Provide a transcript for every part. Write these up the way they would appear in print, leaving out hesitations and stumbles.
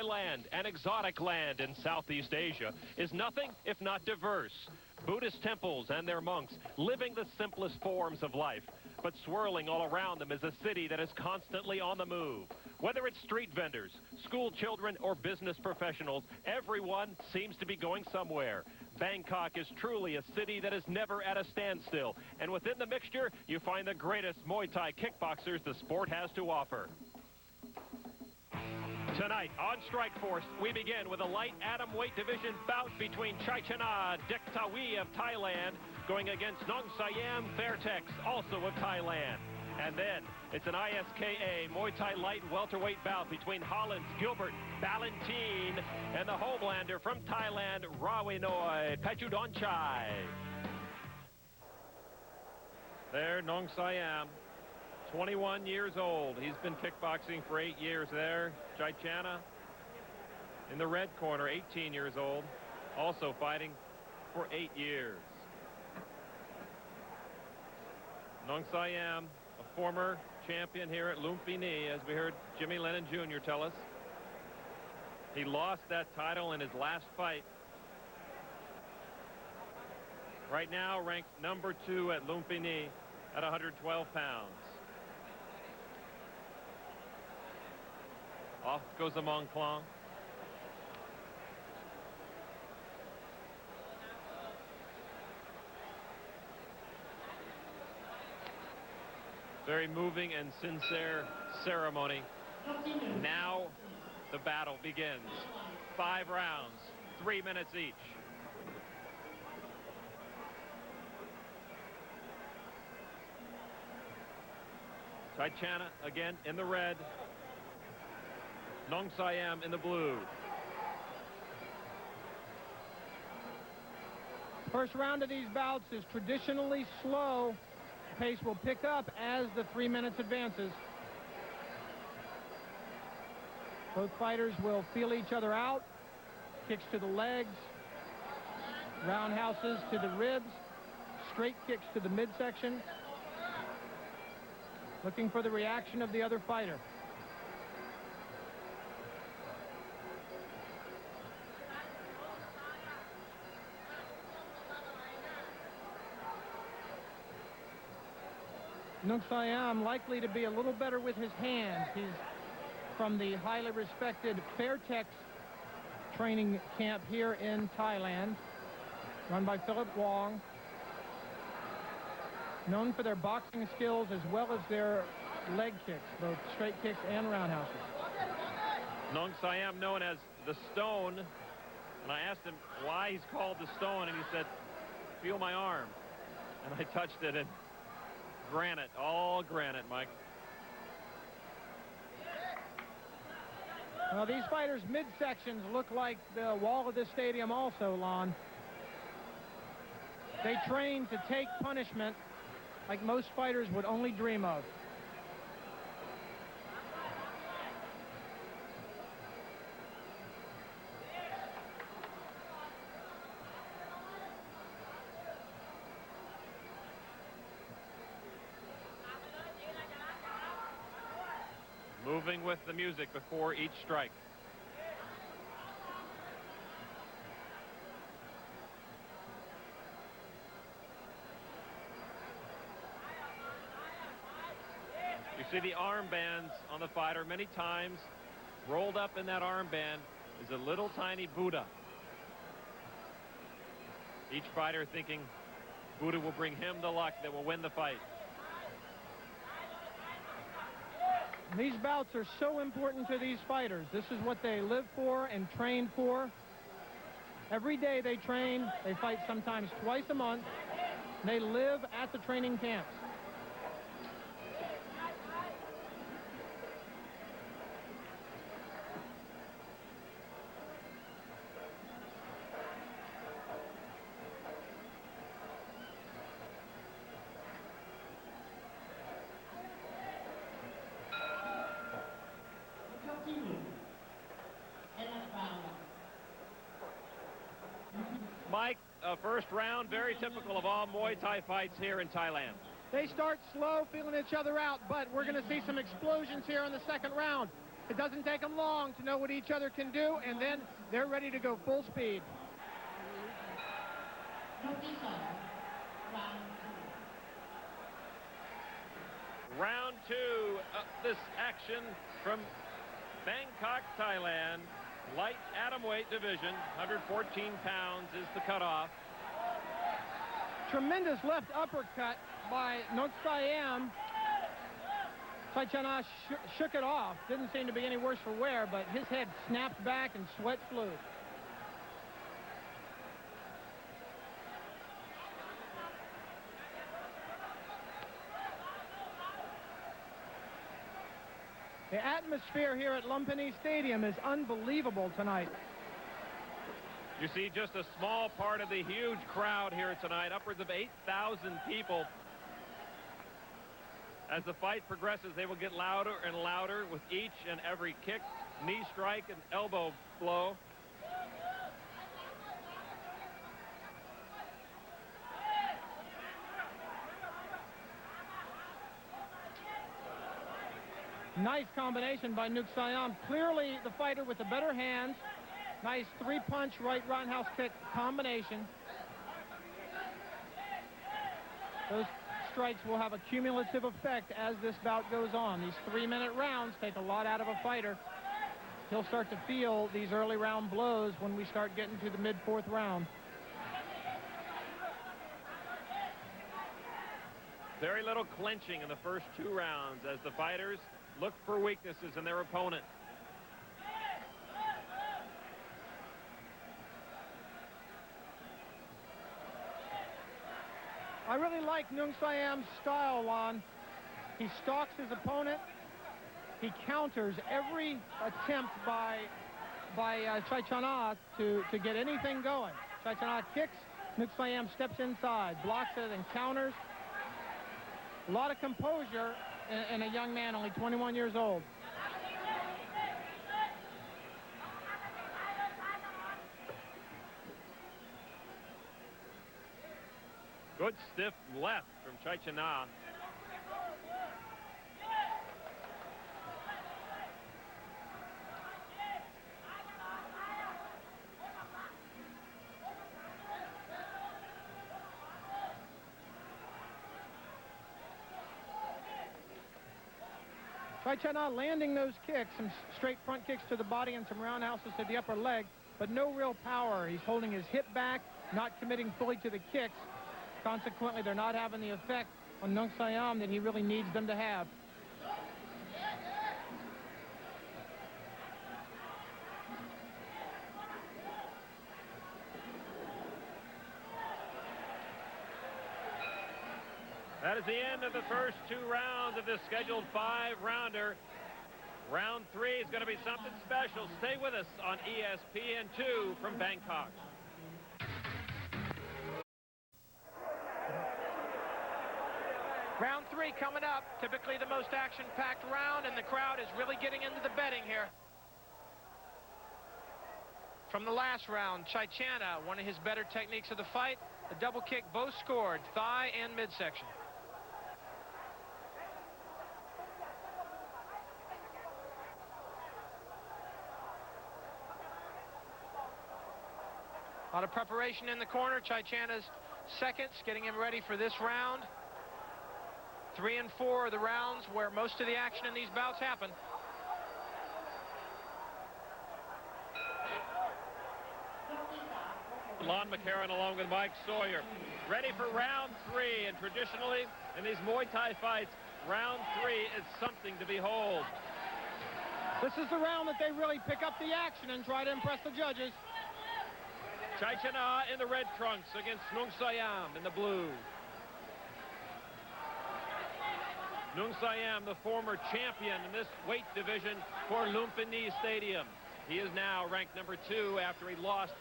Thailand, an exotic land in Southeast Asia, is nothing if not diverse. Buddhist temples and their monks living the simplest forms of life. But swirling all around them is a city that is constantly on the move. Whether it's street vendors, school children, or business professionals, everyone seems to be going somewhere. Bangkok is truly a city that is never at a standstill. And within the mixture, you find the greatest Muay Thai kickboxers the sport has to offer. Tonight on Strike Force, we begin with a light atomweight division bout between Chaichana Dektawi of Thailand going against Neungsiam Fairtex, also of Thailand. And then it's an ISKA Muay Thai light welterweight bout between Holland's Gilbert Ballantine and the Homelander from Thailand, Rawinoi Pachudonchai. There, Neungsiam, 21 years old. He's been kickboxing for 8 years there. Chaichana in the red corner, 18 years old, also fighting for 8 years. Neungsiam, a former champion here at Lumpini, as we heard Jimmy Lennon Jr. tell us. He lost that title in his last fight. Right now ranked number 2 at Lumpini at 112 pounds. Off goes the Mong Klong. Very moving and sincere ceremony. Now the battle begins. 5 rounds, 3 minutes each. Chaichana again in the red. Neungsiam in the blue. First round of these bouts is traditionally slow. Pace will pick up as the 3 minutes advances. Both fighters will feel each other out. Kicks to the legs, roundhouses to the ribs, straight kicks to the midsection. Looking for the reaction of the other fighter. Neungsiam likely to be a little better with his hands. He's from the highly respected Fairtex training camp here in Thailand, run by Philip Wong. Known for their boxing skills as well as their leg kicks, both straight kicks and roundhouses. Neungsiam known as the Stone, and I asked him why he's called the Stone, and he said, feel my arm. And I touched it, and granite, all granite, Mike. Well, these fighters' midsections look like the wall of this stadium also, Lon. They train to take punishment like most fighters would only dream of. Moving with the music before each strike. You see the armbands on the fighter many times. Rolled up in that armband is a little tiny Buddha. Each fighter thinking Buddha will bring him the luck that will win the fight. These bouts are so important to these fighters. This is what they live for and train for. Every day they train. They fight sometimes twice a month. They live at the training camps. Mike, first round, very typical of all Muay Thai fights here in Thailand. They start slow, feeling each other out, but we're going to see some explosions here in the second round. It doesn't take them long to know what each other can do, and then they're ready to go full speed. Round two of this action from Bangkok, Thailand. Light atomweight division, 114 pounds is the cutoff. Tremendous left uppercut by Neungsiam. Chaichana shook it off. Didn't seem to be any worse for wear, but his head snapped back and sweat flew. The atmosphere here at Lumpini Stadium is unbelievable tonight. You see just a small part of the huge crowd here tonight, upwards of 8,000 people. As the fight progresses, they will get louder and louder with each and every kick, knee strike, and elbow blow. Nice combination by Neungsiam. Clearly the fighter with the better hands. Nice three-punch right roundhouse kick combination. Those strikes will have a cumulative effect as this bout goes on. These 3-minute rounds take a lot out of a fighter. He'll start to feel these early round blows when we start getting to the mid-4th round. Very little clinching in the first 2 rounds as the fighters look for weaknesses in their opponent. I really like Neungsiam's style, Lon. He stalks his opponent. He counters every attempt by Chaichana to get anything going. Chaichana kicks, Neungsiam steps inside, blocks it, and counters. A lot of composure in a young man, only 21 years old. Good stiff left from Chaichana. Chaichana landing those kicks, some straight front kicks to the body and some roundhouses to the upper leg, but no real power. He's holding his hip back, not committing fully to the kicks. Consequently, they're not having the effect on Neungsiam that he really needs them to have. That is the end of the first 2 rounds of this scheduled 5-rounder. Round 3 is going to be something special. Stay with us on ESPN2 from Bangkok. Round 3 coming up. Typically the most action-packed round, and the crowd is really getting into the betting here. From the last round, Chaichana, one of his better techniques of the fight, a double kick, both scored, thigh and midsection. A lot of preparation in the corner. Chaichana's seconds, getting him ready for this round. 3 and 4 are the rounds where most of the action in these bouts happen. Lon McCarron along with Mike Sawyer. Ready for round 3, and traditionally in these Muay Thai fights, round 3 is something to behold. This is the round that they really pick up the action and try to impress the judges. Chaichana in the red trunks against Neungsiam in the blue. Neungsiam, the former champion in this weight division for Lumpini Stadium. He is now ranked number 2 after he lost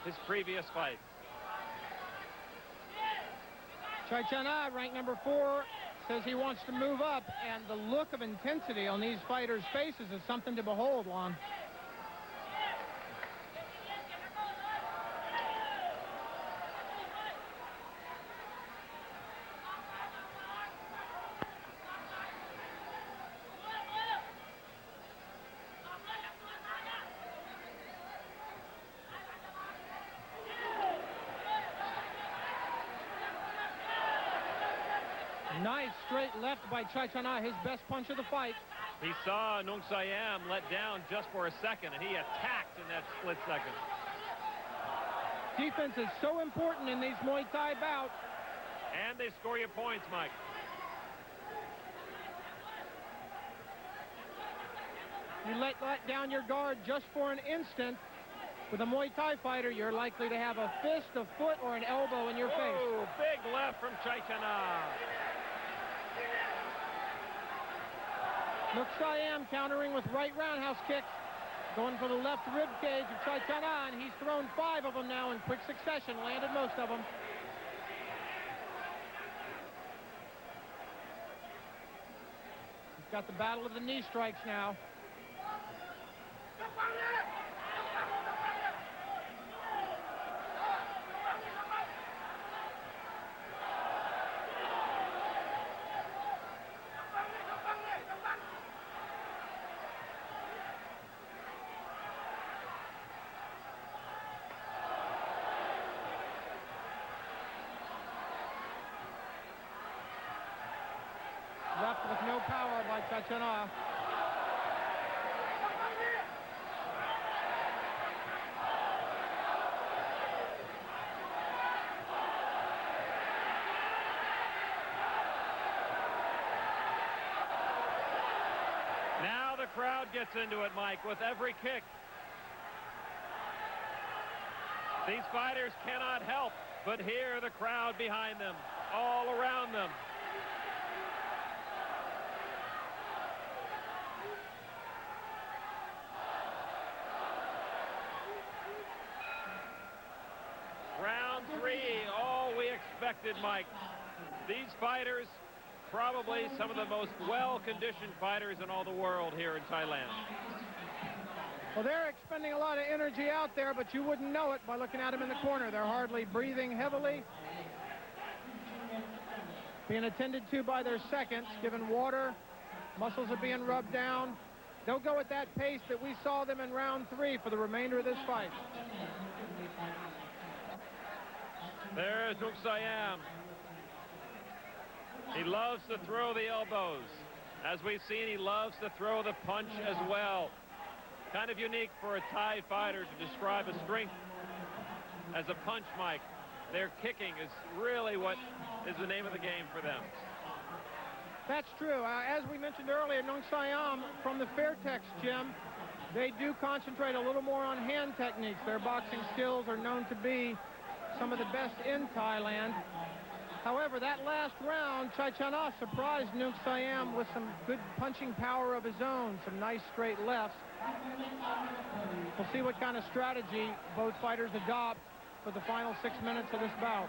his previous fight. Chaichana, ranked number 4, says he wants to move up, and the look of intensity on these fighters' faces is something to behold, Lon. Nice straight left by Chaichana, his best punch of the fight. He saw Neungsiam let down just for a second, and he attacked in that split second. Defense is so important in these Muay Thai bouts. And they score you points, Mike. You let down your guard just for an instant. With a Muay Thai fighter, you're likely to have a fist, a foot, or an elbow in your face. Oh, big left from Chaichana. Neungsiam countering with right roundhouse kicks. Going for the left rib cage of Chaichana, and he's thrown 5 of them now in quick succession. Landed most of them. He's got the battle of the knee strikes now. Left with no power by Chaichana. Now the crowd gets into it, Mike, with every kick. These fighters cannot help but hear the crowd behind them, all around them. Round 3, all we expected, Mike. These fighters, probably some of the most well-conditioned fighters in all the world here in Thailand. Well, they're expending a lot of energy out there, but you wouldn't know it by looking at them in the corner. They're hardly breathing heavily. Being attended to by their seconds, given water. Muscles are being rubbed down. They'll go at that pace that we saw them in round 3 for the remainder of this fight. There's Neungsiam. He loves to throw the elbows. As we've seen, he loves to throw the punch as well. Kind of unique for a Thai fighter to describe a strength as a punch, Mike. Their kicking is really what is the name of the game for them. That's true. As we mentioned earlier, Neungsiam from the Fairtex gym, they do concentrate a little more on hand techniques. Their boxing skills are known to be some of the best in Thailand. However, that last round, Chaichana surprised Neungsiam with some good punching power of his own, some nice straight lefts. We'll see what kind of strategy both fighters adopt for the final 6 minutes of this bout.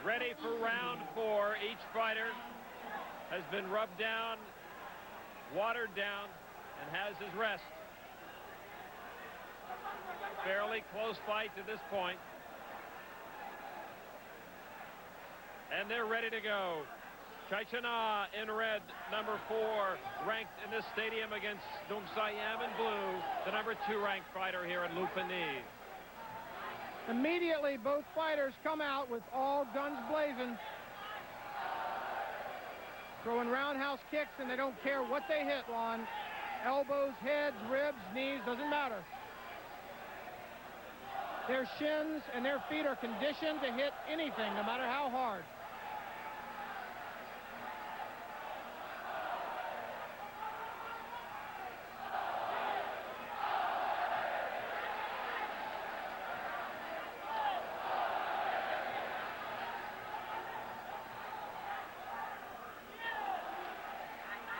Ready for round 4. Each fighter has been rubbed down, watered down, and has his rest. Fairly close fight to this point. And they're ready to go. Chaichana in red, number 4, ranked in this stadium against Neungsiam in blue, the number 2 ranked fighter here in Lumpini. Immediately, both fighters come out with all guns blazing. Throwing roundhouse kicks, and they don't care what they hit, Lon. Elbows, heads, ribs, knees, doesn't matter. Their shins and their feet are conditioned to hit anything, no matter how hard.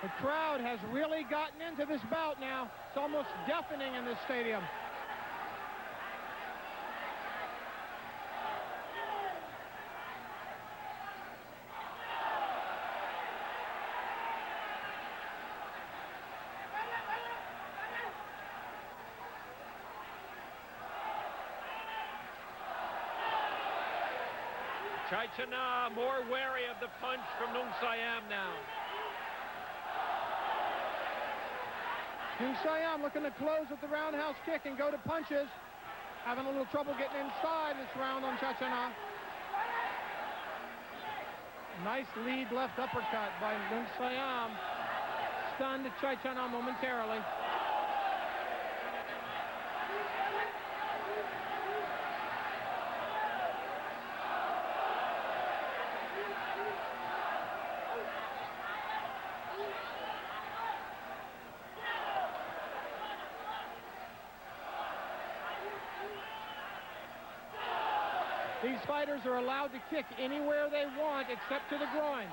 The crowd has really gotten into this bout now. It's almost deafening in this stadium. Chaichana more wary of the punch from Neungsiam now. Neungsiam looking to close with the roundhouse kick and go to punches. having a little trouble getting inside this round on Chaichana. Nice lead left uppercut by Neungsiam. Stunned Chaichana momentarily. These fighters are allowed to kick anywhere they want except to the groin.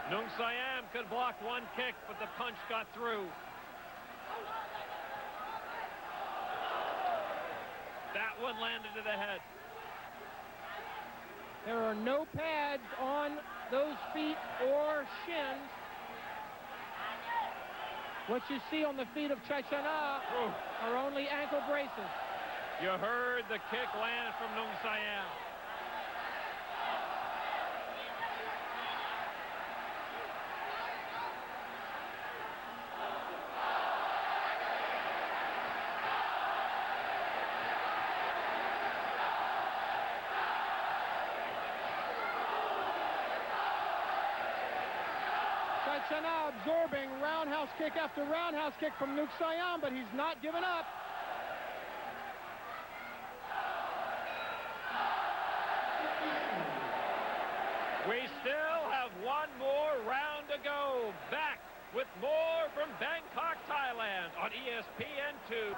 Neungsiam could block one kick, but the punch got through. That one landed to the head. There are no pads on those feet or shins. What you see on the feet of Chaichana are only ankle braces. You heard the kick land from Neungsiam. Chaichana absorbing roundhouse kick after roundhouse kick from Neungsiam, but he's not giving up. We still have one more round to go. Back with more from Bangkok, Thailand on ESPN2.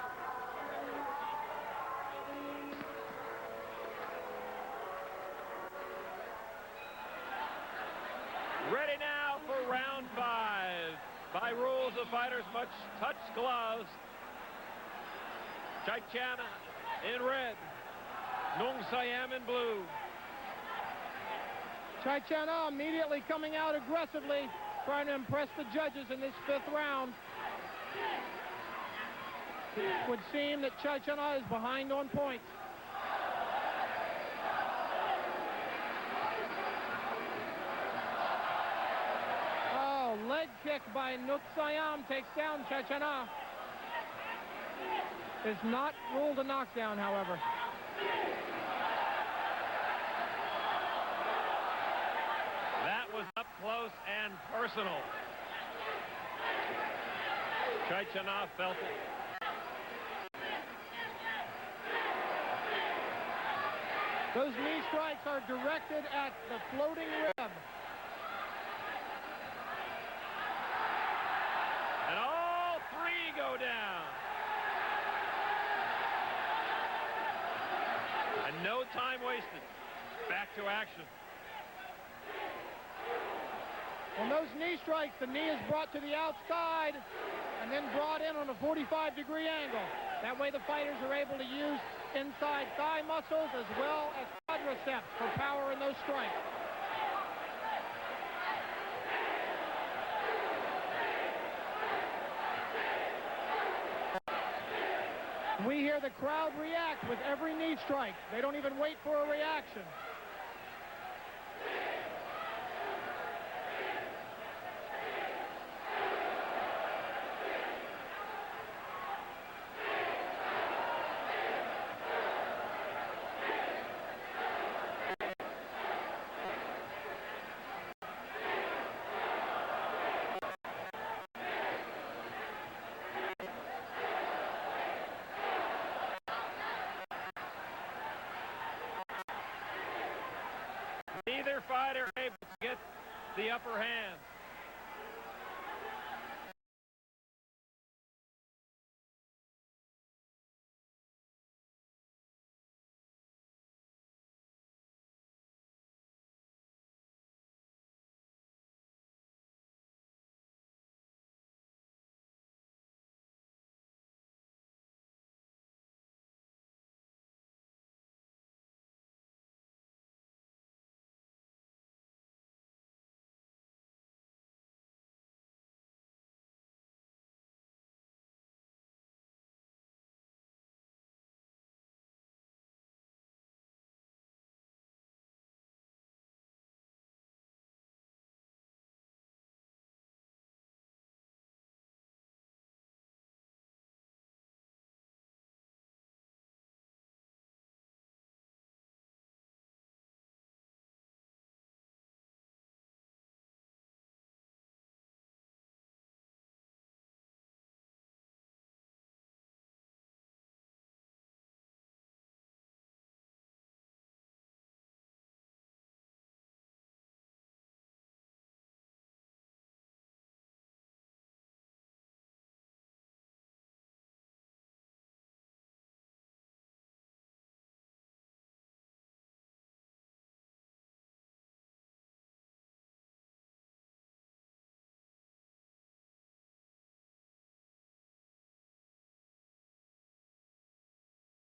Ready now for round 5. By rules, the fighters must touch gloves. Chaichana in red, Neungsiam in blue. Chaichana immediately coming out aggressively, trying to impress the judges in this 5th round. It would seem that Chaichana is behind on points. Oh, leg kick by Neungsiam takes down Chaichana. Is not ruled a knockdown, however. That was up close and personal. Chaichana felt it. Those knee strikes are directed at the floating rib. And all 3 go down. And no time wasted. Back to action. On those knee strikes, the knee is brought to the outside and then brought in on a 45-degree angle. That way the fighters are able to use inside thigh muscles as well as quadriceps for power in those strikes. We hear the crowd react with every knee strike. They don't even wait for a reaction. Neither fighter able to get the upper hand.